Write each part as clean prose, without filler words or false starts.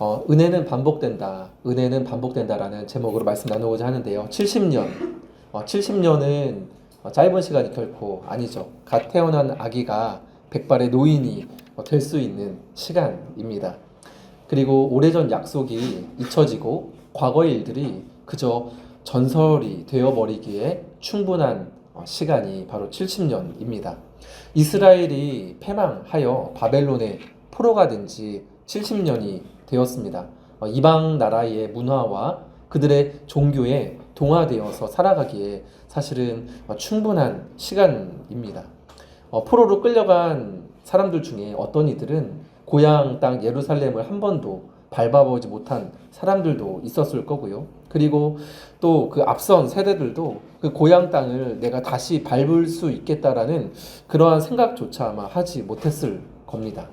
은혜는 반복된다. 은혜는 반복된다라는 제목으로 말씀 나누고자 하는데요. 70년. 70년은 짧은 시간이 결코 아니죠. 갓 태어난 아기가 백발의 노인이 될 수 있는 시간입니다. 그리고 오래전 약속이 잊혀지고 과거의 일들이 그저 전설이 되어버리기에 충분한 시간이 바로 70년입니다. 이스라엘이 패망하여 바벨론의 포로가 된 지 70년이 되었습니다. 이방 나라의 문화와 그들의 종교에 동화되어서 살아가기에 사실은 충분한 시간입니다. 포로로 끌려간 사람들 중에 어떤 이들은 고향 땅 예루살렘을 한 번도 밟아보지 못한 사람들도 있었을 거고요. 그리고 또 그 앞선 세대들도 그 고향 땅을 내가 다시 밟을 수 있겠다라는 그러한 생각조차 아마 하지 못했을 겁니다.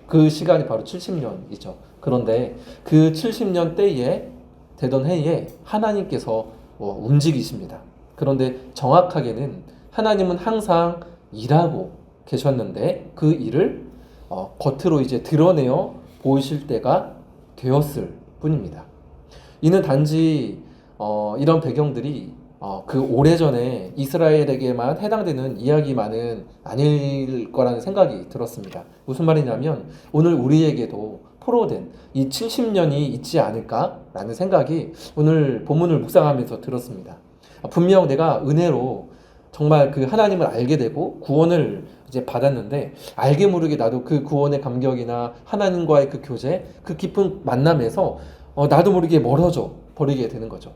그 시간이 바로 70년이죠. 그런데 그 70년 때에 되던 해에 하나님께서 움직이십니다. 그런데 정확하게는 하나님은 항상 일하고 계셨는데 그 일을 겉으로 이제 드러내어 보이실 때가 되었을 뿐입니다. 이는 단지 이런 배경들이 그 오래전에 이스라엘에게만 해당되는 이야기만은 아닐 거라는 생각이 들었습니다. 무슨 말이냐면 오늘 우리에게도 포로된 이 70년이 있지 않을까라는 생각이 오늘 본문을 묵상하면서 들었습니다. 분명 내가 은혜로 정말 그 하나님을 알게 되고 구원을 이제 받았는데 알게 모르게 나도 그 구원의 감격이나 하나님과의 그 교제, 그 깊은 만남에서 나도 모르게 멀어져 버리게 되는 거죠.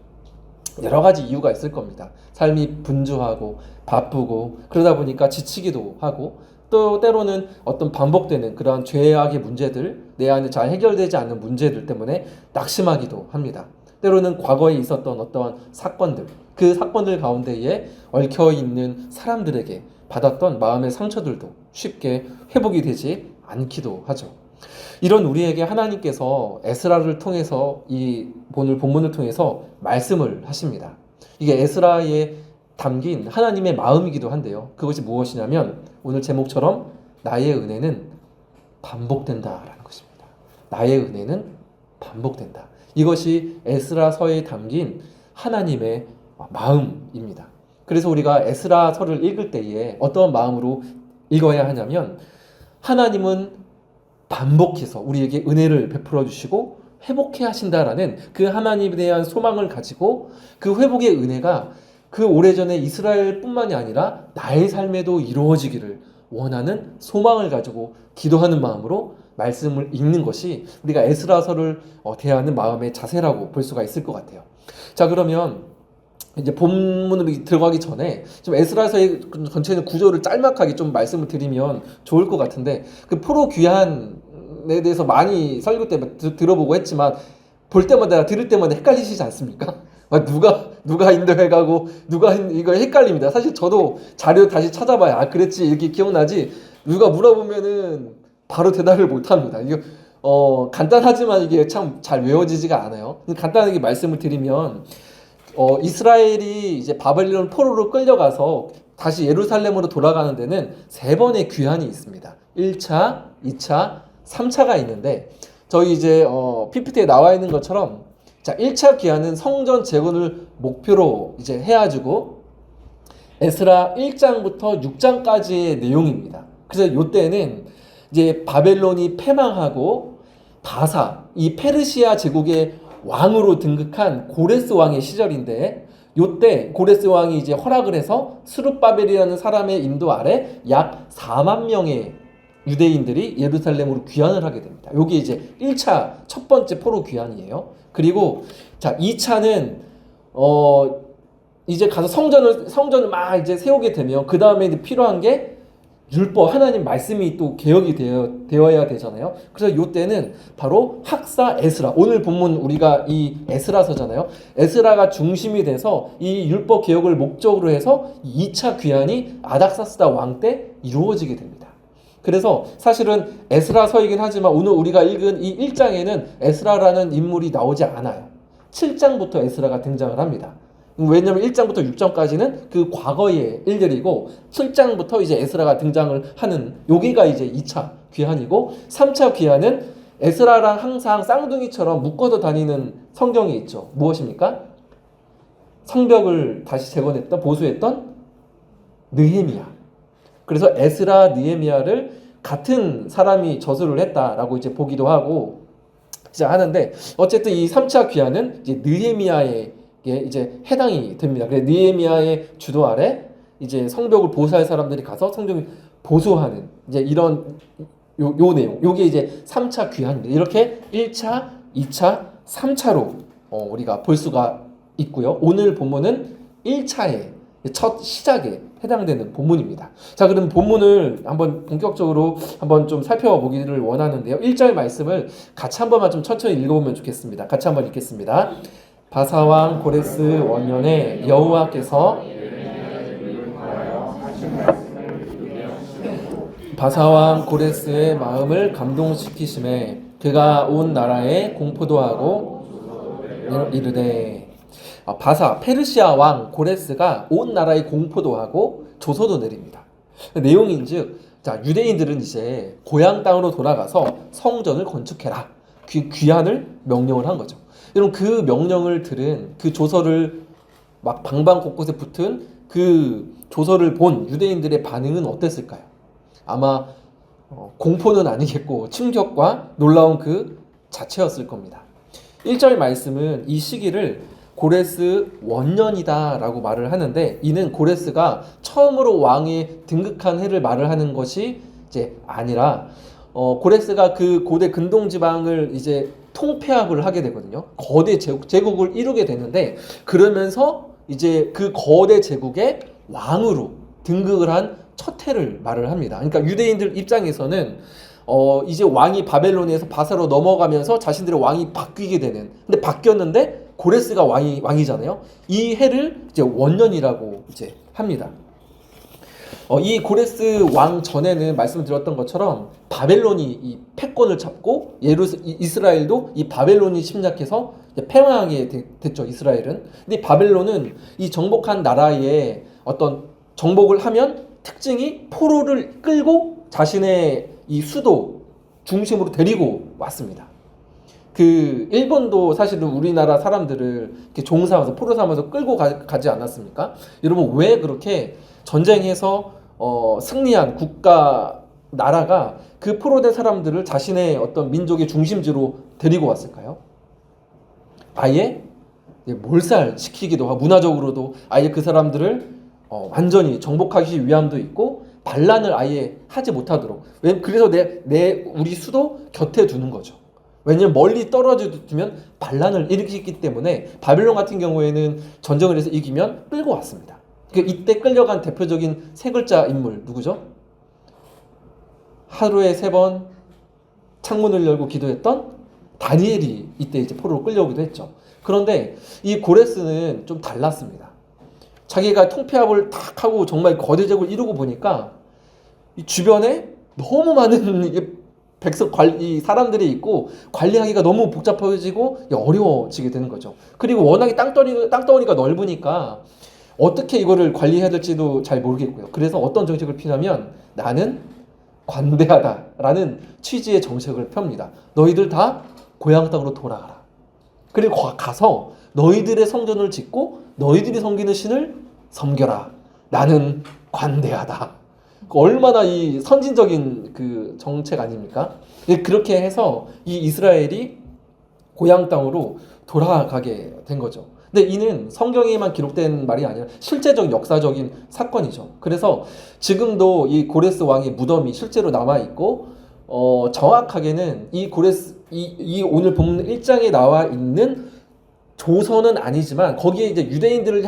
여러 가지 이유가 있을 겁니다. 삶이 분주하고 바쁘고 그러다 보니까 지치기도 하고 또 때로는 어떤 반복되는 그러한 죄악의 문제들, 내 안에 잘 해결되지 않는 문제들 때문에 낙심하기도 합니다. 때로는 과거에 있었던 어떠한 사건들, 그 사건들 가운데에 얽혀있는 사람들에게 받았던 마음의 상처들도 쉽게 회복이 되지 않기도 하죠. 이런 우리에게 하나님께서 에스라를 통해서 이 오늘 본문을 통해서 말씀을 하십니다. 이게 에스라에 담긴 하나님의 마음이기도 한데요. 그것이 무엇이냐면 오늘 제목처럼 나의 은혜는 반복된다라는 것입니다. 나의 은혜는 반복된다. 이것이 에스라서에 담긴 하나님의 마음입니다. 그래서 우리가 에스라서를 읽을 때에 어떤 마음으로 읽어야 하냐면 하나님은 반복해서 우리에게 은혜를 베풀어 주시고 회복해 하신다라는 그 하나님에 대한 소망을 가지고 그 회복의 은혜가 그 오래전에 이스라엘뿐만이 아니라 나의 삶에도 이루어지기를 원하는 소망을 가지고 기도하는 마음으로 말씀을 읽는 것이 우리가 에스라서를 대하는 마음의 자세라고 볼 수가 있을 것 같아요. 자, 그러면 이제 본문으로 들어가기 전에 좀 에스라서의 전체의 구조를 짤막하게 좀 말씀을 드리면 좋을 것 같은데 그 포로 귀환에 대해서 많이 설교 때 들어보고 했지만 볼 때마다 들을 때마다 헷갈리시지 않습니까? 누가 인도에 가고 누가 이거 헷갈립니다. 사실 저도 자료 다시 찾아봐야 그랬지 이렇게 기억나지 누가 물어보면은 바로 대답을 못합니다. 이거 간단하지만 이게 참 잘 외워지지가 않아요. 간단하게 말씀을 드리면 이스라엘이 이제 바벨론 포로로 끌려가서 다시 예루살렘으로 돌아가는 데는 3번의 귀환이 있습니다. 1차, 2차, 3차가 있는데 저희 이제 PPT에 나와 있는 것처럼 자, 1차 귀환은 성전 재건을 목표로 이제 해가지고 에스라 1장부터 6장까지의 내용입니다. 그래서 이때는 이제 바벨론이 패망하고 바사, 이 페르시아 제국의 왕으로 등극한 고레스 왕의 시절인데 요때 고레스 왕이 이제 허락을 해서 스룹바벨이라는 사람의 인도 아래 약 4만 명의 유대인들이 예루살렘으로 귀환을 하게 됩니다. 요게 이제 1차 첫 번째 포로 귀환이에요. 그리고 자, 2차는 이제 가서 성전을 막 이제 세우게 되면 그 다음에 필요한 게 율법 하나님 말씀이 또 개혁이 되어야 되잖아요. 그래서 이때는 바로 학사 에스라, 오늘 본문 우리가 이 에스라서잖아요. 에스라가 중심이 돼서 이 율법 개혁을 목적으로 해서 2차 귀환이 아닥사스다 왕 때 이루어지게 됩니다. 그래서 사실은 에스라서이긴 하지만 오늘 우리가 읽은 이 1장에는 에스라라는 인물이 나오지 않아요. 7장부터 에스라가 등장을 합니다. 왜냐면 1장부터 6장까지는 그 과거의 일들이고 7장부터 이제 에스라가 등장을 하는 여기가 이제 2차 귀환이고 3차 귀환은 에스라랑 항상 쌍둥이처럼 묶어서 다니는 성경이 있죠. 무엇입니까? 성벽을 다시 재건했던, 보수했던 느헤미야. 그래서 에스라, 느헤미야를 같은 사람이 저술을 했다라고 이제 보기도 하고 이제 하는데, 어쨌든 이 3차 귀환은 이제 느헤미야에게 이제 해당이 됩니다. 그래서 느헤미야의 주도 아래 이제 성벽을 보수할 사람들이 가서 성벽을 보수하는 이제 이런 요 내용. 요게 이제 3차 귀환입니다. 이렇게 1차, 2차, 3차로 우리가 볼 수가 있고요. 오늘 본문은 1차의 첫 시작에 해당되는 본문입니다. 자, 그럼 본문을 한번 본격적으로 한번 좀 살펴보기를 원하는데요. 1절 말씀을 같이 한 번만 좀 천천히 읽어보면 좋겠습니다. 같이 한번 읽겠습니다. 바사왕 고레스 원년에 여호와께서 바사왕 고레스의 마음을 감동시키심에 그가 온 나라에 공포도 하고 이르되, 바사 페르시아 왕 고레스가 온 나라에 공포도 하고 조소도 내립니다. 내용인즉, 자, 유대인들은 이제 고향 땅으로 돌아가서 성전을 건축해라, 귀환을 명령을 한 거죠. 여러분, 그 명령을 들은 그 조서를 막 방방 곳곳에 붙은 그 조서를 본 유대인들의 반응은 어땠을까요? 아마 공포는 아니겠고 충격과 놀라운 그 자체였을 겁니다. 1절 말씀은 이 시기를 고레스 원년이다 라고 말을 하는데, 이는 고레스가 처음으로 왕에 등극한 해를 말을 하는 것이 이제 아니라 고레스가 그 고대 근동지방을 이제 통폐합을 하게 되거든요. 거대 제국을 이루게 되는데, 그러면서 이제 그 거대 제국의 왕으로 등극을 한 첫 해를 말을 합니다. 그러니까 유대인들 입장에서는 이제 왕이 바벨론에서 바사로 넘어가면서 자신들의 왕이 바뀌게 되는, 근데 바뀌었는데 고레스가 왕이잖아요. 이 해를 이제 원년이라고 이제 합니다. 이 고레스 왕 전에는 말씀드렸던 것처럼 바벨론이 이 패권을 잡고 이스라엘도 이 바벨론이 침략해서 패망하게 됐죠. 이스라엘은. 근데 바벨론은 이 정복한 나라에 어떤 정복을 하면 특징이 포로를 끌고 자신의 이 수도 중심으로 데리고 왔습니다. 그 일본도 사실은 우리나라 사람들을 이렇게 종사하면서 포로 삼아서 끌고 가지 않았습니까? 여러분, 왜 그렇게 전쟁해서 승리한 국가 나라가 그 포로된 사람들을 자신의 어떤 민족의 중심지로 데리고 왔을까요? 아예 몰살시키기도 하고, 문화적으로도 아예 그 사람들을 완전히 정복하기 위함도 있고, 반란을 아예 하지 못하도록. 그래서 우리 수도 곁에 두는 거죠. 왜냐면 멀리 떨어져 두면 반란을 일으키기 때문에 바벨론 같은 경우에는 전쟁을 해서 이기면 끌고 왔습니다. 이때 끌려간 대표적인 세 글자 인물 누구죠? 하루에 3번 창문을 열고 기도했던 다니엘이 이때 이제 포로로 끌려오기도 했죠. 그런데 이 고레스는 좀 달랐습니다. 자기가 통폐합을 탁 하고 정말 거대 제국을 이루고 보니까 이 주변에 너무 많은 사람들이 있고 관리하기가 너무 복잡해지고 어려워지게 되는 거죠. 그리고 워낙에 땅덩어리가 넓으니까 어떻게 이거를 관리해야 될지도 잘 모르겠고요. 그래서 어떤 정책을 피냐면, 나는 관대하다라는 취지의 정책을 펴니다. 너희들 다 고향 땅으로 돌아가라. 그리고 가서 너희들의 성전을 짓고 너희들이 섬기는 신을 섬겨라. 나는 관대하다. 얼마나 이 선진적인 그 정책 아닙니까? 그렇게 해서 이 이스라엘이 고향 땅으로 돌아가게 된 거죠. 근데 이는 성경에만 기록된 말이 아니라 실제적인 역사적인 사건이죠. 그래서 지금도 이 고레스 왕의 무덤이 실제로 남아 있고, 정확하게는 이 고레스 이 오늘 본문 1장에 나와 있는 조선은 아니지만 거기에 이제 유대인들을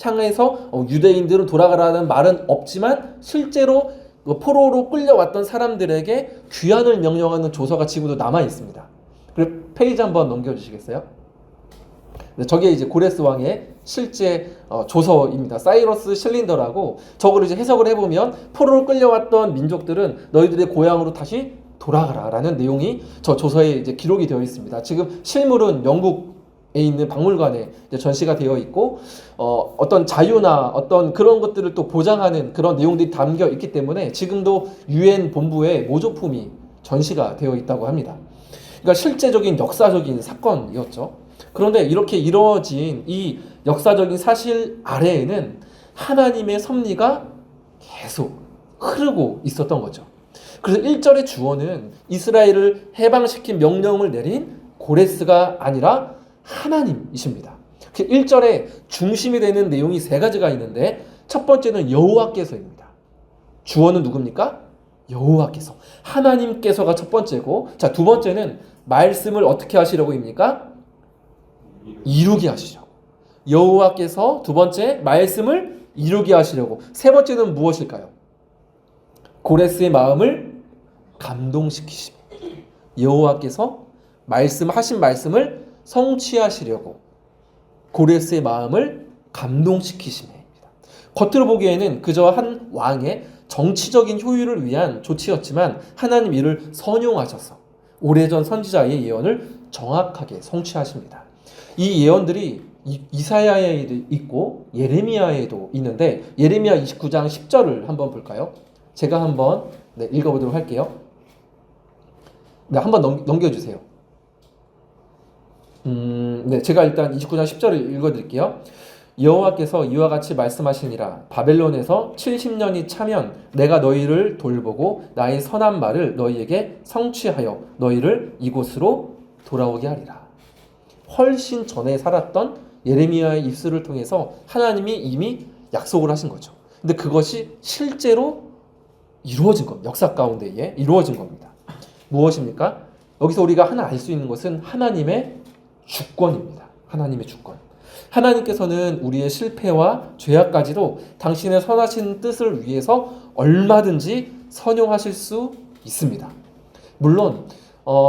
향해서 유대인들은 돌아가라는 말은 없지만, 실제로 포로로 끌려왔던 사람들에게 귀환을 명령하는 조서가 지금도 남아 있습니다. 그리고 페이지 한번 넘겨주시겠어요? 저게 이제 고레스 왕의 실제 조서입니다. 사이러스 실린더라고. 저걸 이제 해석을 해보면, 포로로 끌려왔던 민족들은 너희들의 고향으로 다시 돌아가라라는 내용이 저 조서에 이제 기록이 되어 있습니다. 지금 실물은 영국에 있는 박물관에 전시가 되어 있고, 어떤 자유나 어떤 그런 것들을 또 보장하는 그런 내용들이 담겨 있기 때문에 지금도 UN 본부에 모조품이 전시가 되어 있다고 합니다. 그러니까 실제적인 역사적인 사건이었죠. 그런데 이렇게 이루어진 이 역사적인 사실 아래에는 하나님의 섭리가 계속 흐르고 있었던 거죠. 그래서 1절의 주어는 이스라엘을 해방시킨 명령을 내린 고레스가 아니라 하나님이십니다. 1절에 중심이 되는 내용이 세 가지가 있는데 첫 번째는 여호와께서입니다. 주어는 누굽니까? 여호와께서. 하나님께서가 첫 번째고, 자, 두 번째는 말씀을 어떻게 하시려고입니까? 이루게 하시려고. 여호와께서 두 번째 말씀을 이루게 하시려고. 세 번째는 무엇일까요? 고레스의 마음을 감동시키십니다. 여호와께서 말씀하신 말씀을 성취하시려고 고레스의 마음을 감동시키십니다. 겉으로 보기에는 그저 한 왕의 정치적인 효율을 위한 조치였지만 하나님 이를 선용하셔서 오래전 선지자의 예언을 정확하게 성취하십니다. 이 예언들이 이사야에 있고 예레미야에도 있는데 예레미야 29장 10절을 한번 볼까요? 제가 한번 읽어보도록 할게요. 네, 한번 넘겨주세요. 네, 제가 일단 29장 10절을 읽어드릴게요. 여호와께서 이와 같이 말씀하시니라. 바벨론에서 70년이 차면 내가 너희를 돌보고 나의 선한 말을 너희에게 성취하여 너희를 이곳으로 돌아오게 하리라. 훨씬 전에 살았던 예레미야의 입술을 통해서 하나님이 이미 약속을 하신 거죠. 근데 그것이 실제로 이루어진 겁니다. 역사 가운데에 이루어진 겁니다. 무엇입니까? 여기서 우리가 하나 알 수 있는 것은 하나님의 주권입니다. 하나님의 주권. 하나님께서는 우리의 실패와 죄악까지도 당신의 선하신 뜻을 위해서 얼마든지 선용하실 수 있습니다. 물론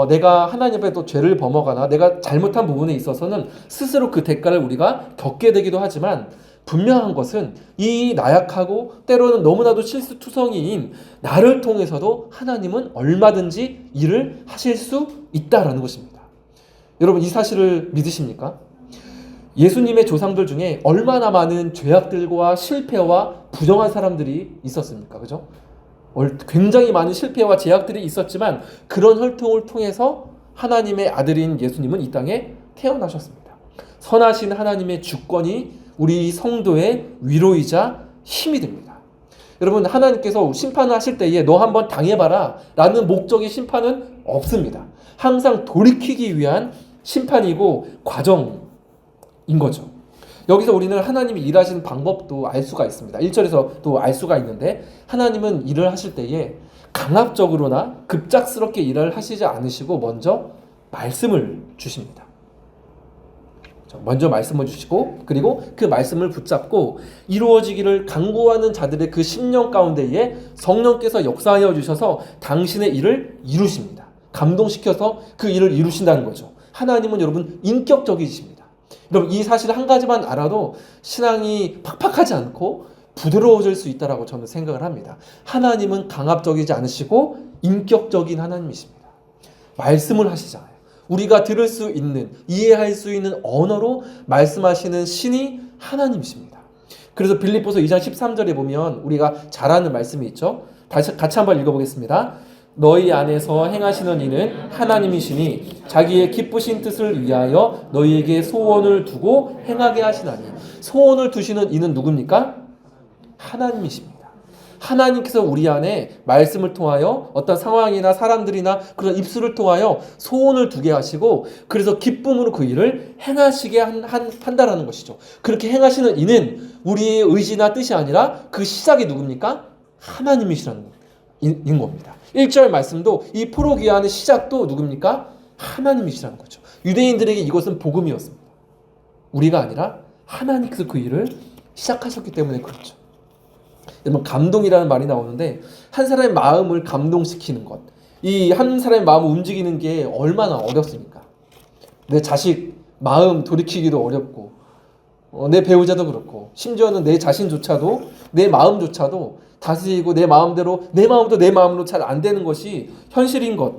내가 하나님 앞에 또 죄를 범하거나 내가 잘못한 부분에 있어서는 스스로 그 대가를 우리가 겪게 되기도 하지만 분명한 것은 이 나약하고 때로는 너무나도 실수투성이인 나를 통해서도 하나님은 얼마든지 일을 하실 수 있다라는 것입니다. 여러분 이 사실을 믿으십니까? 예수님의 조상들 중에 얼마나 많은 죄악들과 실패와 부정한 사람들이 있었습니까? 그죠? 굉장히 많은 실패와 죄악들이 있었지만 그런 혈통을 통해서 하나님의 아들인 예수님은 이 땅에 태어나셨습니다. 선하신 하나님의 주권이 우리 성도의 위로이자 힘이 됩니다. 여러분 하나님께서 심판을 하실 때에 너 한번 당해봐라 라는 목적의 심판은 없습니다. 항상 돌이키기 위한 심판이고 과정인 거죠. 여기서 우리는 하나님이 일하시는 방법도 알 수가 있습니다. 1절에서 또 알 수가 있는데 하나님은 일을 하실 때에 강압적으로나 급작스럽게 일을 하시지 않으시고 먼저 말씀을 주십니다. 먼저 말씀을 주시고 그리고 그 말씀을 붙잡고 이루어지기를 간구하는 자들의 그 심령 가운데에 성령께서 역사하여 주셔서 당신의 일을 이루십니다. 감동시켜서 그 일을 이루신다는 거죠. 하나님은 여러분 인격적이십니다. 여러분 이 사실 한 가지만 알아도 신앙이 팍팍하지 않고 부드러워질 수 있다라고 저는 생각을 합니다. 하나님은 강압적이지 않으시고 인격적인 하나님이십니다. 말씀을 하시잖아요. 우리가 들을 수 있는, 이해할 수 있는 언어로 말씀하시는 신이 하나님이십니다. 그래서 빌립보서 2장 13절에 보면 우리가 잘 아는 말씀이 있죠. 같이 한번 읽어보겠습니다. 너희 안에서 행하시는 이는 하나님이시니 자기의 기쁘신 뜻을 위하여 너희에게 소원을 두고 행하게 하시나니. 소원을 두시는 이는 누굽니까? 하나님이십니다. 하나님께서 우리 안에 말씀을 통하여 어떤 상황이나 사람들이나 그런 입술을 통하여 소원을 두게 하시고 그래서 기쁨으로 그 일을 행하시게 한다라는 것이죠. 그렇게 행하시는 이는 우리의 의지나 뜻이 아니라 그 시작이 누굽니까? 하나님이시라는 인 겁니다. 1절 말씀도 이 포로기한의 시작도 누굽니까? 하나님이시라는 거죠. 유대인들에게 이것은 복음이었습니다. 우리가 아니라 하나님께서 그 일을 시작하셨기 때문에 그렇죠. 여러분 감동이라는 말이 나오는데 한 사람의 마음을 감동시키는 것, 이 한 사람의 마음을 움직이는 게 얼마나 어렵습니까? 내 자식 마음 돌이키기도 어렵고 내 배우자도 그렇고 심지어는 내 자신조차도 내 마음조차도 다스리고 내 마음도 내 마음으로 잘 안 되는 것이 현실인 것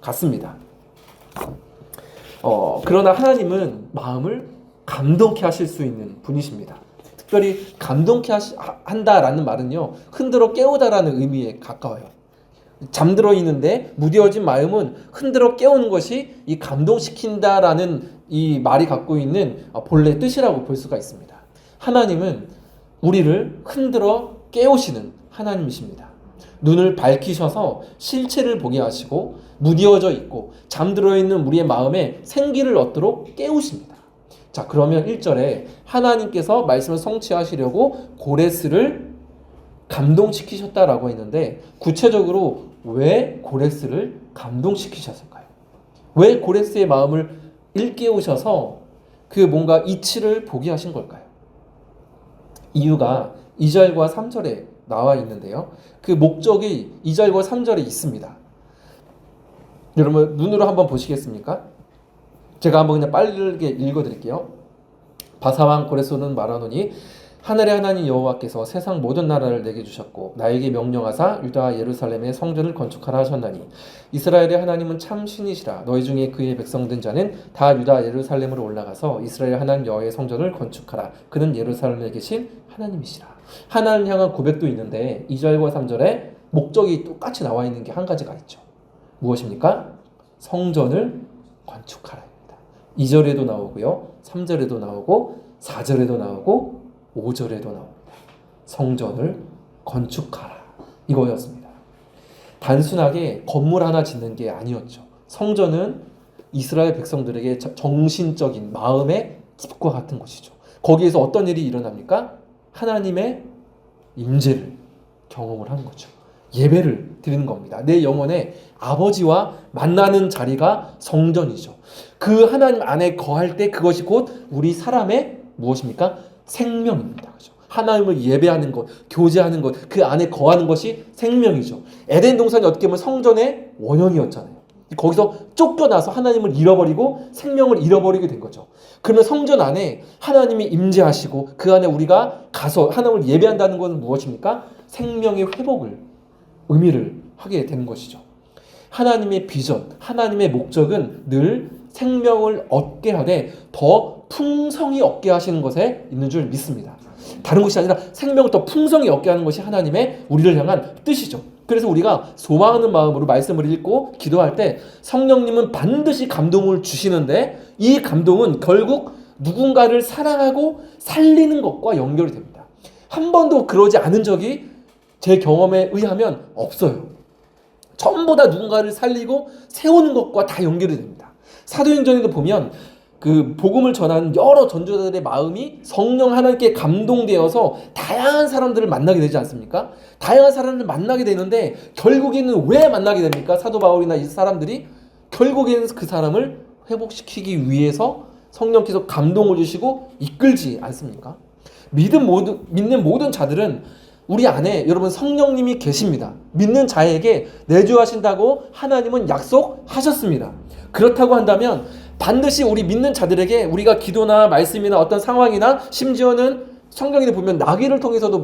같습니다. 그러나 하나님은 마음을 감동케 하실 수 있는 분이십니다. 특별히 감동케 한다라는 말은요 흔들어 깨우다라는 의미에 가까워요. 잠들어 있는데 무뎌진 마음은 흔들어 깨우는 것이 이 감동시킨다라는 이 말이 갖고 있는 본래 뜻이라고 볼 수가 있습니다. 하나님은 우리를 흔들어 깨우시는 하나님이십니다. 눈을 밝히셔서 실체를 보게 하시고 무뎌져 있고 잠들어 있는 우리의 마음에 생기를 얻도록 깨우십니다. 자, 그러면 1절에 하나님께서 말씀을 성취하시려고 고레스를 감동시키셨다라고 했는데 구체적으로 왜 고레스를 감동시키셨을까요? 왜 고레스의 마음을 일깨우셔서 그 뭔가 이치를 보게 하신 걸까요? 이유가 2절과 3절에 나와 있는데요. 그 목적이 2절과 3절에 있습니다. 여러분 눈으로 한번 보시겠습니까? 제가 한번 그냥 빠르게 읽어드릴게요. 바사왕 고레스는 말하노니 하늘의 하나님 여호와께서 세상 모든 나라를 내게 주셨고 나에게 명령하사 유다 예루살렘의 성전을 건축하라 하셨나니 이스라엘의 하나님은 참 신이시라. 너희 중에 그의 백성 된 자는 다 유다 예루살렘으로 올라가서 이스라엘 하나님 여호와의 성전을 건축하라. 그는 예루살렘에 계신 하나님이시라. 하나님 향한 고백도 있는데 2절과 3절에 목적이 똑같이 나와 있는 게 한 가지가 있죠. 무엇입니까? 성전을 건축하라입니다. 2절에도 나오고요. 3절에도 나오고 4절에도 나오고 5절에도 나옵니다. 성전을 건축하라. 이거였습니다. 단순하게 건물 하나 짓는 게 아니었죠. 성전은 이스라엘 백성들에게 정신적인 마음의 집과 같은 곳이죠. 거기에서 어떤 일이 일어납니까? 하나님의 임재를 경험을 하는 거죠. 예배를 드리는 겁니다. 내 영혼의 아버지와 만나는 자리가 성전이죠. 그 하나님 안에 거할 때 그것이 곧 우리 사람의 무엇입니까? 생명입니다. 그렇죠? 하나님을 예배하는 것, 교제하는 것, 그 안에 거하는 것이 생명이죠. 에덴 동산이 어떻게 보면 성전의 원형이었잖아요. 거기서 쫓겨나서 하나님을 잃어버리고 생명을 잃어버리게 된 거죠. 그러면 성전 안에 하나님이 임재하시고 그 안에 우리가 가서 하나님을 예배한다는 것은 무엇입니까? 생명의 회복을 의미를 하게 되는 것이죠. 하나님의 비전, 하나님의 목적은 늘 생명을 얻게 하되 더 풍성히 얻게 하시는 것에 있는 줄 믿습니다. 다른 것이 아니라 생명을 더 풍성히 얻게 하는 것이 하나님의 우리를 향한 뜻이죠. 그래서 우리가 소망하는 마음으로 말씀을 읽고 기도할 때 성령님은 반드시 감동을 주시는데 이 감동은 결국 누군가를 사랑하고 살리는 것과 연결이 됩니다. 한 번도 그러지 않은 적이 제 경험에 의하면 없어요. 전부 다 누군가를 살리고 세우는 것과 다 연결이 됩니다. 사도행전에도 보면 그 복음을 전하는 여러 전도자들의 마음이 성령 하나님께 감동되어서 다양한 사람들을 만나게 되지 않습니까? 다양한 사람들을 만나게 되는데 결국에는 왜 만나게 됩니까? 사도 바울이나 이 사람들이 결국에는 그 사람을 회복시키기 위해서 성령께서 감동을 주시고 이끌지 않습니까? 믿는 모든 자들은 우리 안에 여러분 성령님이 계십니다. 믿는 자에게 내주하신다고 하나님은 약속하셨습니다. 그렇다고 한다면 반드시 우리 믿는 자들에게 우리가 기도나 말씀이나 어떤 상황이나 심지어는 성경에 보면 나귀를 통해서도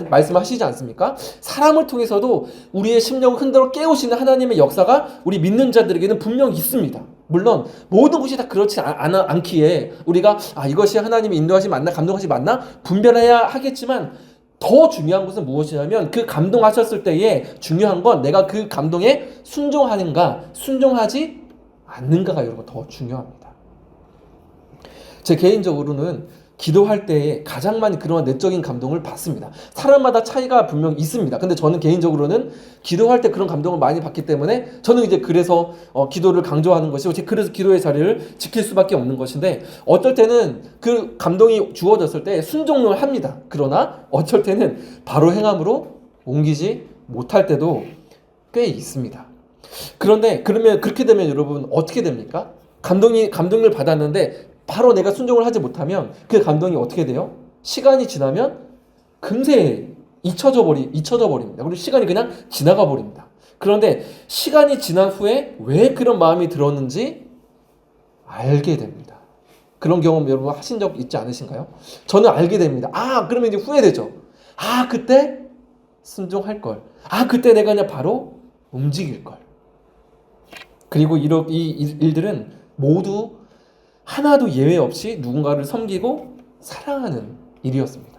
말씀하시지 않습니까? 사람을 통해서도 우리의 심령을 흔들어 깨우시는 하나님의 역사가 우리 믿는 자들에게는 분명히 있습니다. 물론 모든 것이 다 그렇지 않기에 우리가 이것이 하나님의 인도하심 맞나 감동하심 맞나 분별해야 하겠지만 더 중요한 것은 무엇이냐면 그 감동하셨을 때에 중요한 건 내가 그 감동에 순종하는가 순종하지 않는가가 여러분 더 중요합니다. 제 개인적으로는 기도할 때에 가장 많이 그런 내적인 감동을 받습니다. 사람마다 차이가 분명 있습니다. 근데 저는 개인적으로는 기도할 때 그런 감동을 많이 받기 때문에 저는 이제 그래서 기도를 강조하는 것이고 그래서 기도의 자리를 지킬 수밖에 없는 것인데 어떨 때는 그 감동이 주어졌을 때 순종을 합니다. 그러나 어쩔 때는 바로 행함으로 옮기지 못할 때도 꽤 있습니다. 그런데 그러면 그렇게 되면 여러분 어떻게 됩니까? 감동을 받았는데 바로 내가 순종을 하지 못하면 그 감동이 어떻게 돼요? 시간이 지나면 금세 잊혀져 버립니다. 그리고 시간이 그냥 지나가 버립니다. 그런데 시간이 지난 후에 왜 그런 마음이 들었는지 알게 됩니다. 그런 경험 여러분 하신 적 있지 않으신가요? 저는 알게 됩니다. 그러면 이제 후회되죠. 그때 순종할 걸. 그때 내가 그냥 바로 움직일 걸. 그리고 이 일들은 모두 하나도 예외 없이 누군가를 섬기고 사랑하는 일이었습니다.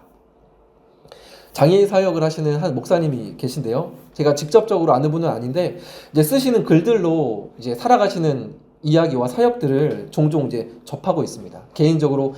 장애인 사역을 하시는 한 목사님이 계신데요. 제가 직접적으로 아는 분은 아닌데 이제 쓰시는 글들로 이제 살아가시는 이야기와 사역들을 종종 이제 접하고 있습니다. 개인적으로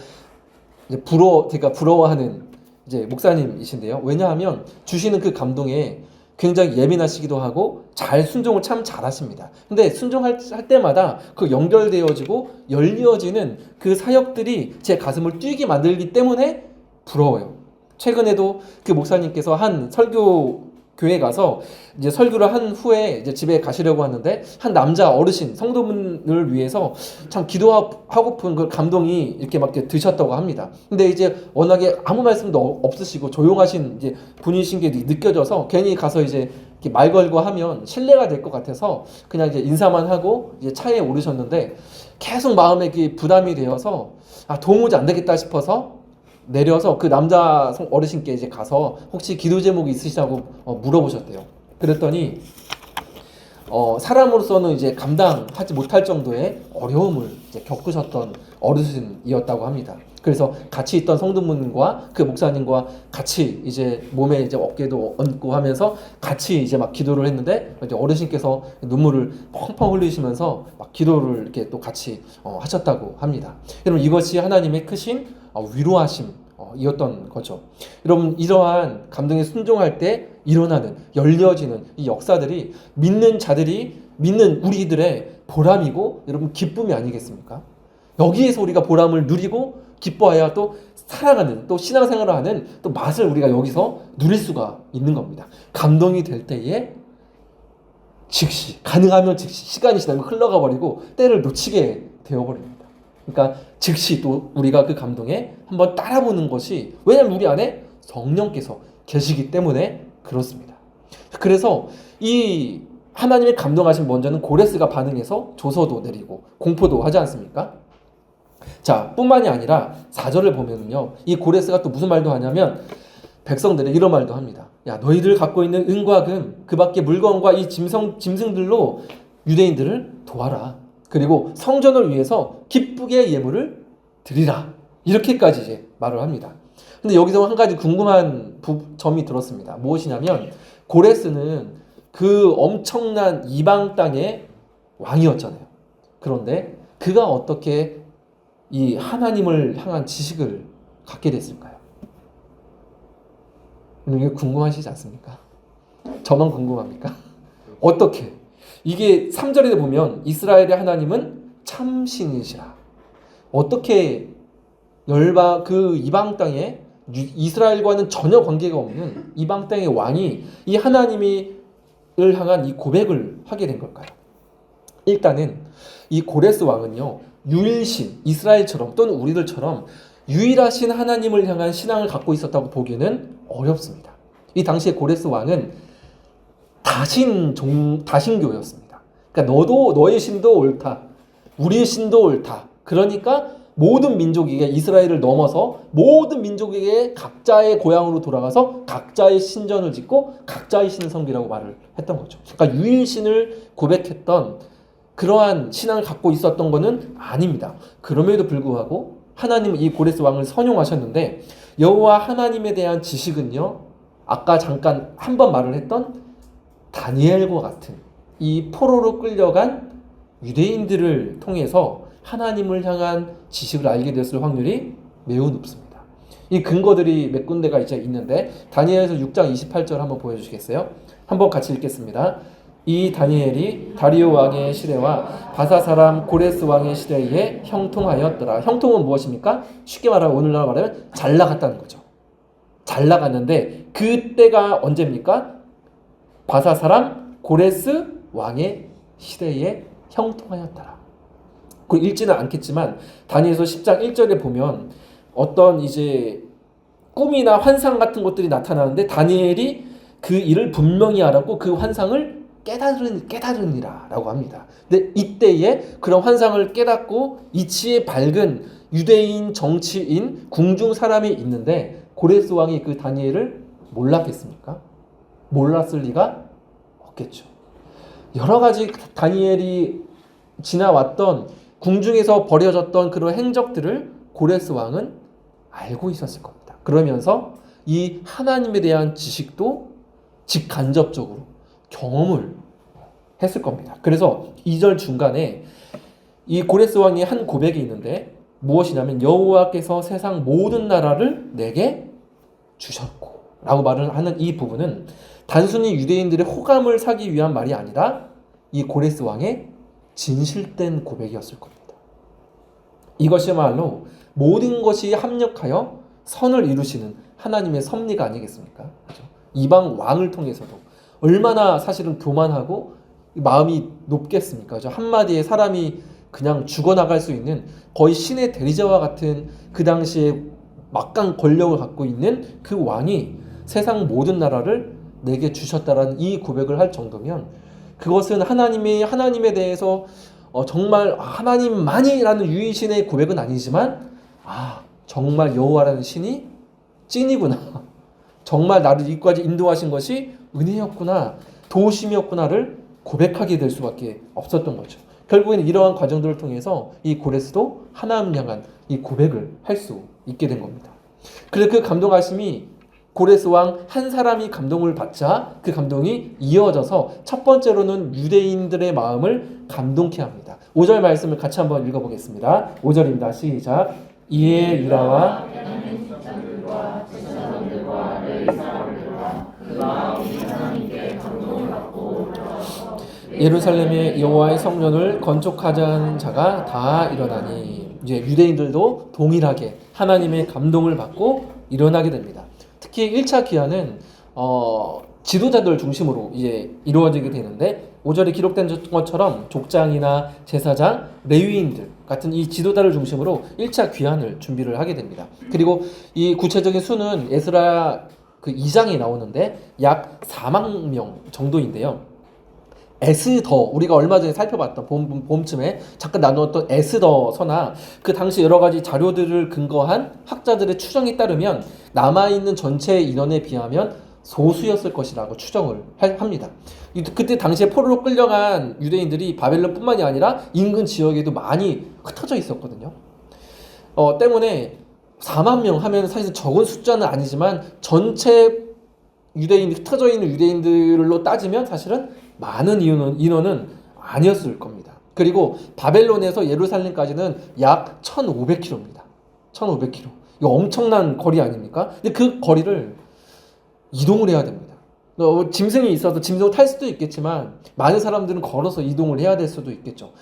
이제 제가 부러워하는 이제 목사님이신데요. 왜냐하면 주시는 그 감동에 굉장히 예민하시기도 하고 잘 순종을 참 잘하십니다. 근데 순종할 때마다 그 연결되어지고 열려지는 그 사역들이 제 가슴을 뛰게 만들기 때문에 부러워요. 최근에도 그 목사님께서 한 설교 교회 가서 이제 설교를 한 후에 이제 집에 가시려고 하는데 한 남자 어르신 성도분을 위해서 참 기도하고픈 그 감동이 이렇게 막 드셨다고 합니다. 근데 이제 워낙에 아무 말씀도 없으시고 조용하신 이제 분이신 게 느껴져서 괜히 가서 이제 이렇게 말 걸고 하면 신뢰가 될 것 같아서 그냥 이제 인사만 하고 이제 차에 오르셨는데 계속 마음에 이렇게 부담이 되어서 도무지 안 되겠다 싶어서 내려서 그 남자 어르신께 이제 가서 혹시 기도 제목이 있으시다고 물어보셨대요. 그랬더니 사람으로서는 이제 감당하지 못할 정도의 어려움을 이제 겪으셨던 어르신이었다고 합니다. 그래서 같이 있던 성도분과 그 목사님과 같이 이제 몸에 이제 어깨도 얹고 하면서 같이 이제 막 기도를 했는데 이제 어르신께서 눈물을 펑펑 흘리시면서 막 기도를 이렇게 또 같이 하셨다고 합니다. 여러분 이것이 하나님의 크신 위로하심이었던 거죠. 여러분 이러한 감동에 순종할 때 일어나는 열려지는 이 역사들이 믿는 우리들의 보람이고 여러분 기쁨이 아니겠습니까? 여기에서 우리가 보람을 누리고 기뻐해야 또 살아가는 또 신앙생활을 하는 또 맛을 우리가 여기서 누릴 수가 있는 겁니다. 감동이 될 때에 즉시 가능하면 즉시 시간이 지나면 흘러가 버리고 때를 놓치게 되어버립니다. 그러니까 즉시 또 우리가 그 감동에 한번 따라보는 것이 왜냐하면 우리 안에 성령께서 계시기 때문에 그렇습니다. 그래서 이 하나님의 감동하신 먼저는 고레스가 반응해서 조서도 내리고 공포도 하지 않습니까? 자, 뿐만이 아니라 4절을 보면요. 이 고레스가 또 무슨 말도 하냐면 백성들의 이런 말도 합니다. 야, 너희들 갖고 있는 은과 금, 그 밖에 물건과 이 짐승들로 유대인들을 도와라. 그리고 성전을 위해서 기쁘게 예물을 드리라. 이렇게까지 이제 말을 합니다. 근데 여기서 한 가지 궁금한 점이 들었습니다. 무엇이냐면 고레스는 그 엄청난 이방 땅의 왕이었잖아요. 그런데 그가 어떻게 이 하나님을 향한 지식을 갖게 됐을까요? 이게 궁금하시지 않습니까? 저만 궁금합니까? 어떻게? 이게 3절에 보면 이스라엘의 하나님은 참신이시라. 어떻게 그 이방 땅에 이스라엘과는 전혀 관계가 없는 이방 땅의 왕이 이 하나님을 향한 이 고백을 하게 된 걸까요? 일단은 이 고레스 왕은요, 유일신, 이스라엘처럼 또는 우리들처럼 유일하신 하나님을 향한 신앙을 갖고 있었다고 보기에는 어렵습니다. 이 당시에 고레스 왕은 다신교였습니다. 그러니까 너의 신도 옳다, 우리의 신도 옳다. 그러니까 모든 민족에게 이스라엘을 넘어서 모든 민족에게 각자의 고향으로 돌아가서 각자의 신전을 짓고 각자의 신을 섬기라고 말을 했던 거죠. 그러니까 유일신을 고백했던 그러한 신앙을 갖고 있었던 것은 아닙니다. 그럼에도 불구하고 하나님은 이 고레스 왕을 선용하셨는데 여호와 하나님에 대한 지식은요, 아까 잠깐 한 번 말을 했던 다니엘과 같은 이 포로로 끌려간 유대인들을 통해서 하나님을 향한 지식을 알게 됐을 확률이 매우 높습니다. 이 근거들이 몇 군데가 이제 있는데 다니엘서 6장 28절 한번 보여주시겠어요? 한번 같이 읽겠습니다. 이 다니엘이 다리오 왕의 시대와 바사 사람 고레스 왕의 시대에 형통하였더라. 형통은 무엇입니까? 쉽게 말하면 오늘날 말하면 잘 나갔다는 거죠. 잘 나갔는데 그때가 언제입니까? 바사 사람 고레스 왕의 시대에 형통하였더라. 그 읽지는 않겠지만 다니엘서 10장 1절에 보면 어떤 이제 꿈이나 환상 같은 것들이 나타나는데 다니엘이 그 일을 분명히 알았고 그 환상을 깨달으니라 라고 합니다. 근데 이때에 그런 환상을 깨닫고 이치에 밝은 유대인 정치인 궁중 사람이 있는데 고레스 왕이 그 다니엘을 몰랐겠습니까? 몰랐을 리가 없겠죠. 여러 가지 다니엘이 지나왔던 궁중에서 벌여졌던 그런 행적들을 고레스 왕은 알고 있었을 겁니다. 그러면서 이 하나님에 대한 지식도 직간접적으로 경험을 했을 겁니다. 그래서 2절 중간에 이 고레스 왕의 한 고백이 있는데 무엇이냐면 여호와께서 세상 모든 나라를 내게 주셨고 라고 말을 하는 이 부분은 단순히 유대인들의 호감을 사기 위한 말이 아니라 이 고레스 왕의 진실된 고백이었을 겁니다. 이것이야말로 모든 것이 합력하여 선을 이루시는 하나님의 섭리가 아니겠습니까? 그렇죠? 이방 왕을 통해서도 얼마나 사실은 교만하고 마음이 높겠습니까? 그렇죠? 한마디에 사람이 그냥 죽어나갈 수 있는 거의 신의 대리자와 같은 그 당시에 막강 권력을 갖고 있는 그 왕이 세상 모든 나라를 내게 주셨다라는 이 고백을 할 정도면 그것은 하나님에 대해서 정말 하나님만이라는 유일신의 고백은 아니지만 정말 여호와라는 신이 찐이구나. 정말 나를 이까지 인도하신 것이 은혜였구나. 도우심이었구나를 고백하게 될 수밖에 없었던 거죠. 결국에는 이러한 과정들을 통해서 이 고레스도 하나님을 향한 이 고백을 할 수 있게 된 겁니다. 그래서 그 감동하심이 고레스 왕 한 사람이 감동을 받자 그 감동이 이어져서 첫 번째로는 유대인들의 마음을 감동케 합니다. 5절 말씀을 같이 한번 읽어보겠습니다. 5절입니다. 시작. 이에 유다와 예루살렘의 여호와의 성전을 건축하자는 자가 다 일어나니 이제 유대인들도 동일하게 하나님의 감동을 받고 일어나게 됩니다. 특히 1차 기한은 지도자들 중심으로 이제 이루어지게 되는데 5절에 기록된 것처럼 족장이나 제사장, 레위인들 같은 이 지도자를 중심으로 1차 귀환을 준비를 하게 됩니다. 그리고 이 구체적인 수는 에스라 그 2장에 나오는데 약 4만 명 정도인데요. 에스더, 우리가 얼마 전에 살펴봤던 봄쯤에 잠깐 나누었던 에스더서나 그 당시 여러 가지 자료들을 근거한 학자들의 추정에 따르면 남아있는 전체 인원에 비하면 소수였을 것이라고 추정을 합니다. 그때 당시에 포로로 끌려간 유대인들이 바벨론뿐만이 아니라 인근 지역에도 많이 흩어져 있었거든요. 때문에 4만 명 하면 사실 적은 숫자는 아니지만 전체 유대인, 흩어져 있는 유대인들로 따지면 사실은 많은 인원은 아니었을 겁니다. 그리고 바벨론에서 예루살렘까지는 약 1,500km입니다. 1,500km. 이거 엄청난 거리 아닙니까? 근데 그 거리를 이동을 해야 됩니다. 짐승이 있어서 짐승을 탈 수도 있겠지만 많은 사람들은 걸어서 이동을 해야 될 수도 있겠죠.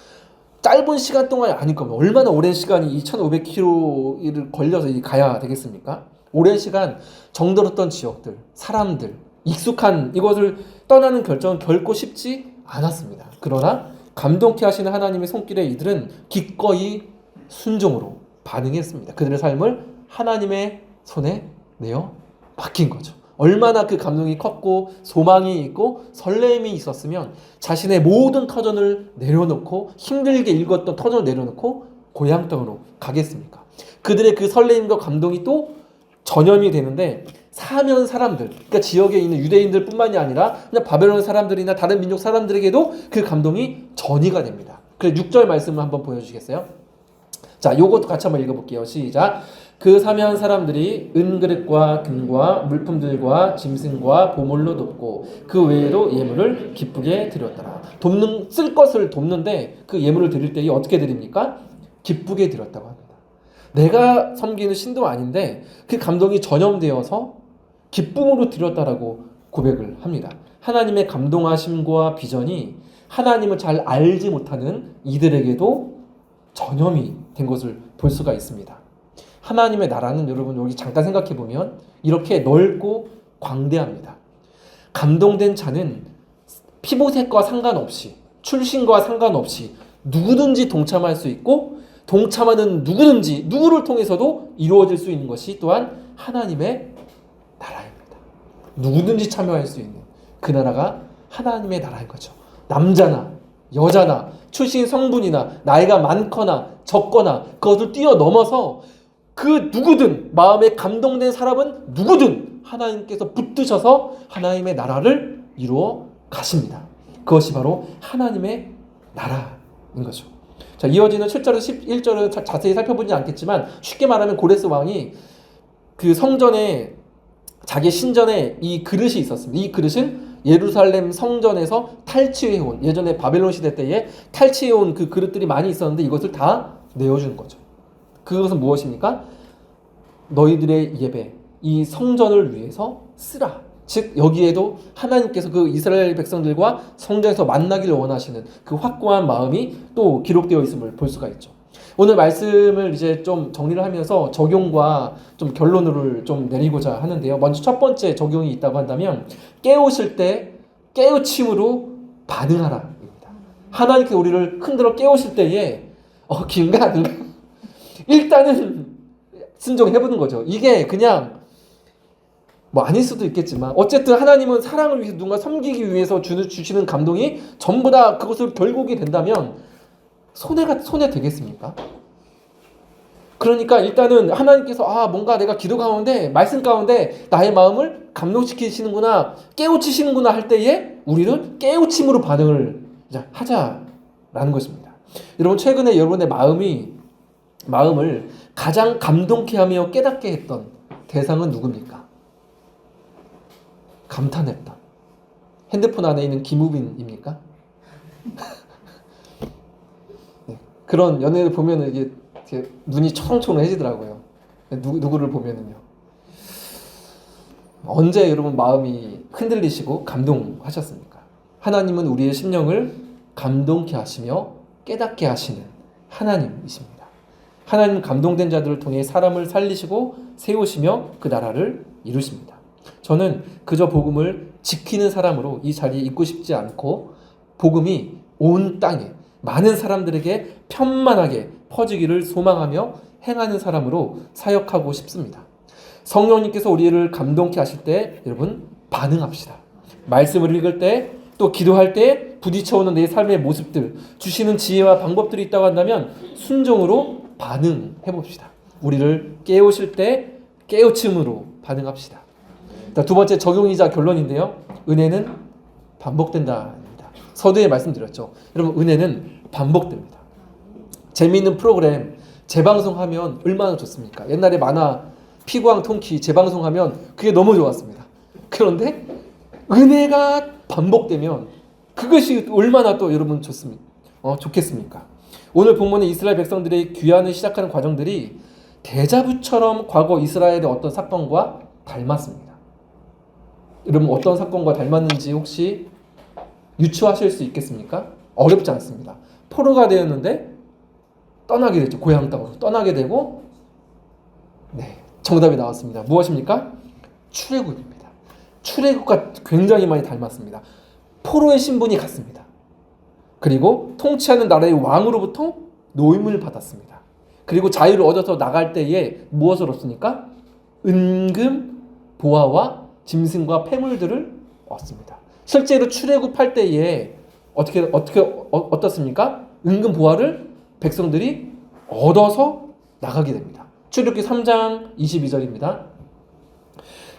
짧은 시간 동안이 아닐 겁니다. 얼마나 오랜 시간이 이 1,500km를 걸려서 가야 되겠습니까? 오랜 시간 정들었던 지역들, 사람들, 익숙한 이것을 떠나는 결정은 결코 쉽지 않았습니다. 그러나 감동케 하시는 하나님의 손길에 이들은 기꺼이 순종으로 반응했습니다. 그들의 삶을 하나님의 손에 내어 맡긴 거죠. 얼마나 그 감동이 컸고 소망이 있고 설렘이 있었으면 자신의 모든 터전을 내려놓고 힘들게 읽었던 터전을 내려놓고 고향 땅으로 가겠습니까? 그들의 그 설렘과 감동이 또 전염이 되는데 사면 사람들, 그러니까 지역에 있는 유대인들 뿐만이 아니라 그냥 바벨론 사람들이나 다른 민족 사람들에게도 그 감동이 전이가 됩니다. 그래서 6절 말씀을 한번 보여주시겠어요? 자, 요것도 같이 한번 읽어볼게요. 시작. 그 사면 사람들이 은그릇과 금과 물품들과 짐승과 보물로 돕고 그 외에도 예물을 기쁘게 드렸더라. 쓸 것을 돕는데 그 예물을 드릴 때 어떻게 드립니까? 기쁘게 드렸다고 합니다. 내가 섬기는 신도 아닌데 그 감동이 전염되어서 기쁨으로 드렸다라고 고백을 합니다. 하나님의 감동하심과 비전이 하나님을 잘 알지 못하는 이들에게도 전염이 된 것을 볼 수가 있습니다. 하나님의 나라는 여러분 여기 잠깐 생각해 보면 이렇게 넓고 광대합니다. 감동된 자는 피부색과 상관없이 출신과 상관없이 누구든지 동참할 수 있고 동참하는 누구를 통해서도 이루어질 수 있는 것이 또한 하나님의 나라입니다. 누구든지 참여할 수 있는 그 나라가 하나님의 나라인 거죠. 남자나 여자나 출신 성분이나 나이가 많거나 적거나 그것을 뛰어넘어서 그 누구든 마음에 감동된 사람은 누구든 하나님께서 붙드셔서 하나님의 나라를 이루어 가십니다. 그것이 바로 하나님의 나라인 거죠. 자, 이어지는 7절에서 11절을 자세히 살펴보지 않겠지만 쉽게 말하면 고레스 왕이 그 성전에 자기 신전에 이 그릇이 있었습니다. 이 그릇은 예루살렘 성전에서 탈취해온, 예전에 바벨론 시대 때에 탈취해온 그 그릇들이 많이 있었는데 이것을 다 내어주는 거죠. 그것은 무엇입니까? 너희들의 예배, 이 성전을 위해서 쓰라. 즉 여기에도 하나님께서 그 이스라엘 백성들과 성전에서 만나기를 원하시는 그 확고한 마음이 또 기록되어 있음을 볼 수가 있죠. 오늘 말씀을 이제 좀 정리를 하면서 적용과 좀 결론을 좀 내리고자 하는데요. 먼저 첫 번째 적용이 있다고 한다면 깨우실 때 깨우침으로 반응하라입니다. 하나님께서 우리를 흔들어 깨우실 때에 긴가 아닌가 일단은 순종해보는 거죠. 이게 그냥 뭐 아닐 수도 있겠지만 어쨌든 하나님은 사랑을 위해서 누군가 섬기기 위해서 주시는 감동이 전부 다 그것을 결국이 된다면 손해 되겠습니까? 그러니까 일단은 하나님께서 뭔가 내가 기도 가운데 말씀 가운데 나의 마음을 감동시키시는구나 깨우치시는구나 할 때에 우리는 깨우침으로 반응을 하자라는 것입니다. 여러분 최근에 여러분의 마음을 가장 감동케 하며 깨닫게 했던 대상은 누굽니까? 감탄했던 핸드폰 안에 있는 김우빈입니까? 네, 그런 연예인을 보면 이게 눈이 초롱초롱해지더라고요. 누구를 보면은요. 언제 여러분 마음이 흔들리시고 감동하셨습니까? 하나님은 우리의 심령을 감동케 하시며 깨닫게 하시는 하나님이십니다. 하나님 감동된 자들을 통해 사람을 살리시고 세우시며 그 나라를 이루십니다. 저는 그저 복음을 지키는 사람으로 이 자리에 있고 싶지 않고 복음이 온 땅에 많은 사람들에게 편만하게 퍼지기를 소망하며 행하는 사람으로 사역하고 싶습니다. 성령님께서 우리를 감동케 하실 때 여러분 반응합시다. 말씀을 읽을 때 또 기도할 때 부딪혀오는 내 삶의 모습들 주시는 지혜와 방법들이 있다고 한다면 순종으로 반응해 봅시다. 우리를 깨우실 때 깨우침으로 반응합시다. 두 번째 적용이자 결론인데요. 은혜는 반복된다입니다. 서두에 말씀드렸죠. 여러분 은혜는 반복됩니다. 재미있는 프로그램 재방송하면 얼마나 좋습니까? 옛날에 만화 피구왕 통키 재방송하면 그게 너무 좋았습니다. 그런데 은혜가 반복되면 그것이 얼마나 또 여러분 좋겠습니까? 오늘 본문의 이스라엘 백성들의 귀환을 시작하는 과정들이 데자부처럼 과거 이스라엘의 어떤 사건과 닮았습니다. 여러분 어떤 사건과 닮았는지 혹시 유추하실 수 있겠습니까? 어렵지 않습니다. 포로가 되었는데 떠나게 됐죠. 고향 땅으로 떠나게 되고 정답이 나왔습니다. 무엇입니까? 출애굽입니다. 출애굽과 굉장히 많이 닮았습니다. 포로의 신분이 같습니다. 그리고 통치하는 나라의 왕으로부터 노임을 받았습니다. 그리고 자유를 얻어서 나갈 때에 무엇을 얻습니까? 은금, 보화와 짐승과 폐물들을 얻습니다. 실제로 출애굽할 때에 어떻습니까? 은금, 보화를 백성들이 얻어서 나가게 됩니다. 출애굽기 3장 22절입니다.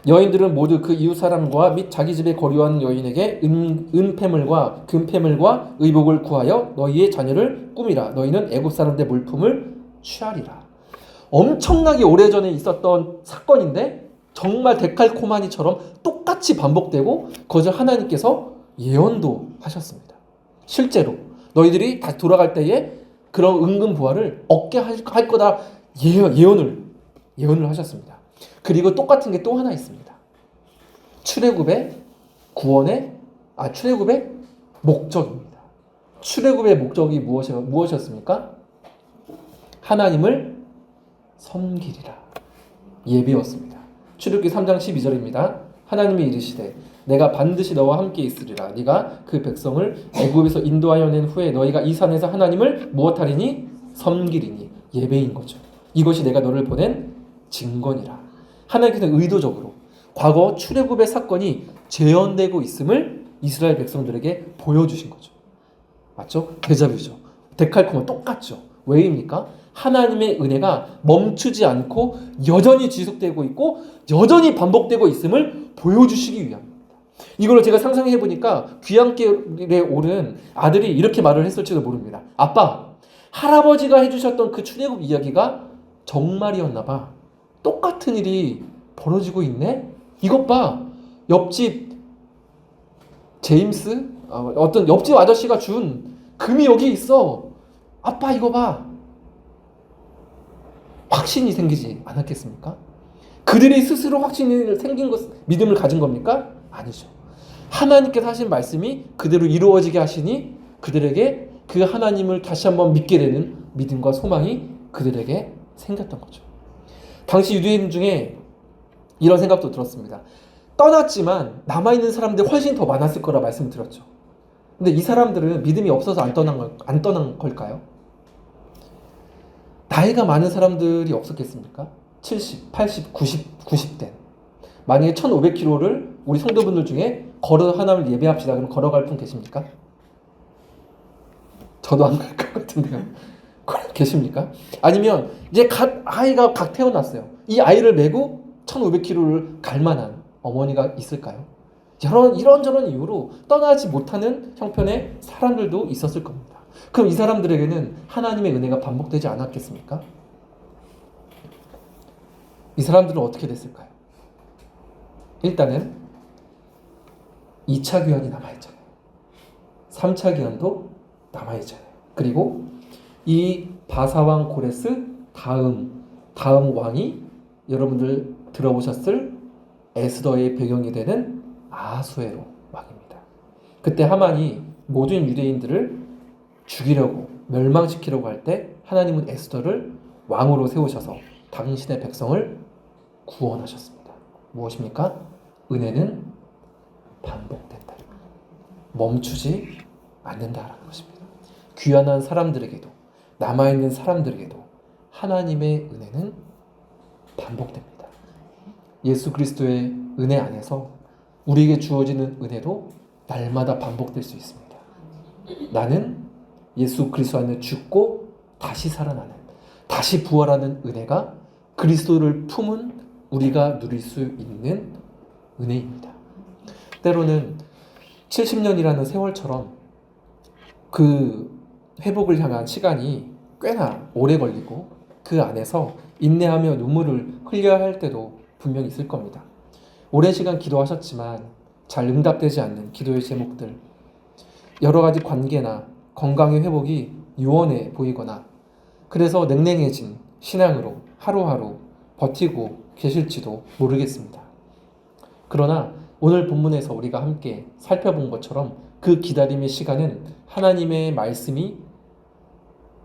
여인들은 모두 그 이웃 사람과 및 자기 집에 거류하는 여인에게 은폐물과 금폐물과 의복을 구하여 너희의 자녀를 꾸미라. 너희는 애굽 사람들의 물품을 취하리라. 엄청나게 오래전에 있었던 사건인데 정말 데칼코마니처럼 똑같이 반복되고 그것을 하나님께서 예언도 하셨습니다. 실제로 너희들이 다시 돌아갈 때에 그런 은금 부활을 얻게 할 거다 예언을 하셨습니다. 그리고 똑같은 게 또 하나 있습니다. 출애굽의 목적입니다. 출애굽의 목적이 무엇이었습니까? 하나님을 섬기리라. 예배였습니다. 출애굽기 3장 12절입니다. 하나님이 이르시되 내가 반드시 너와 함께 있으리라. 네가 그 백성을 애굽에서 인도하여 낸 후에 너희가 이 산에서 하나님을 무엇하리니? 섬기리니. 예배인 거죠. 이것이 내가 너를 보낸 증거니라. 하나님께서는 의도적으로 과거 출애굽의 사건이 재현되고 있음을 이스라엘 백성들에게 보여주신 거죠. 맞죠? 데자뷰죠. 데칼코마 똑같죠. 왜입니까? 하나님의 은혜가 멈추지 않고 여전히 지속되고 있고 여전히 반복되고 있음을 보여주시기 위함입니다. 이걸 제가 상상해 보니까 귀향길에 오른 아들이 이렇게 말을 했을지도 모릅니다. 아빠, 할아버지가 해주셨던 그 출애굽 이야기가 정말이었나 봐. 똑같은 일이 벌어지고 있네? 이것 봐. 옆집 제임스 어떤 옆집 아저씨가 준 금이 여기 있어. 아빠 이거 봐. 확신이 생기지 않았겠습니까? 그들이 스스로 확신이 생긴 것, 믿음을 가진 겁니까? 아니죠. 하나님께서 하신 말씀이 그대로 이루어지게 하시니 그들에게 그 하나님을 다시 한번 믿게 되는 믿음과 소망이 그들에게 생겼던 거죠. 당시 유대인 중에 이런 생각도 들었습니다. 떠났지만 남아있는 사람들이 훨씬 더 많았을 거라 말씀을 드렸죠. 근데 이 사람들은 믿음이 없어서 안 떠난 걸까요? 나이가 많은 사람들이 없었겠습니까? 70, 80, 90대. 만약에 1500km를 우리 성도분들 중에 걸어 하나님을 예배합시다. 그럼 걸어갈 분 계십니까? 저도 안 갈 것 같은데요. 계십니까? 아니면 이제 아이가 각 태어났어요. 이 아이를 메고 1500km를 갈 만한 어머니가 있을까요? 이런저런 이유로 떠나지 못하는 형편의 사람들도 있었을 겁니다. 그럼 이 사람들에게는 하나님의 은혜가 반복되지 않았겠습니까? 이 사람들은 어떻게 됐을까요? 일단은 2차 귀환이 남아있잖아요. 3차 귀환도 남아있잖아요. 그리고 이 바사왕 고레스 다음 왕이 여러분들 들어보셨을 에스더의 배경이 되는 아하수에로 왕입니다. 그때 하만이 모든 유대인들을 죽이려고 멸망시키려고 할 때 하나님은 에스더를 왕으로 세우셔서 당신의 백성을 구원하셨습니다. 무엇입니까? 은혜는 반복된다. 멈추지 않는다라는 것입니다. 귀환한 사람들에게도 남아있는 사람들에게도 하나님의 은혜는 반복됩니다. 예수 그리스도의 은혜 안에서 우리에게 주어지는 은혜도 날마다 반복될 수 있습니다. 나는 예수 그리스도 안에 죽고 다시 살아나는, 다시 부활하는 은혜가 그리스도를 품은 우리가 누릴 수 있는 은혜입니다. 때로는 70년이라는 세월처럼 그 회복을 향한 시간이 꽤나 오래 걸리고 그 안에서 인내하며 눈물을 흘려야 할 때도 분명히 있을 겁니다. 오랜 시간 기도하셨지만 잘 응답되지 않는 기도의 제목들, 여러 가지 관계나 건강의 회복이 유언해 보이거나 그래서 냉랭해진 신앙으로 하루하루 버티고 계실지도 모르겠습니다. 그러나 오늘 본문에서 우리가 함께 살펴본 것처럼 그 기다림의 시간은 하나님의 말씀이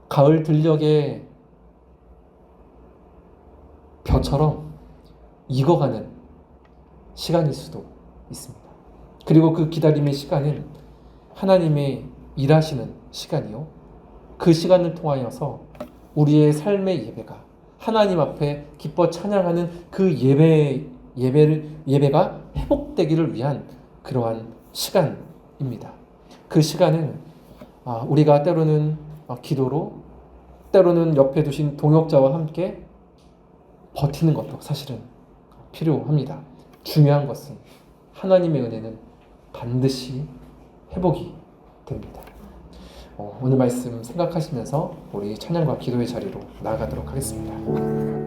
가을 들녘의 벼처럼 익어가는 시간일 수도 있습니다. 그리고 그 기다림의 시간은 하나님의 일하시는 시간이요. 그 시간을 통하여서 우리의 삶의 예배가 하나님 앞에 기뻐 찬양하는 그 예배가 회복되기를 위한 그러한 시간입니다. 그 시간은 우리가 때로는 기도로, 때로는 옆에 두신 동역자와 함께 버티는 것도 사실은 필요합니다. 중요한 것은 하나님의 은혜는 반드시 회복이 됩니다. 오늘 말씀 생각하시면서 우리 찬양과 기도의 자리로 나아가도록 하겠습니다.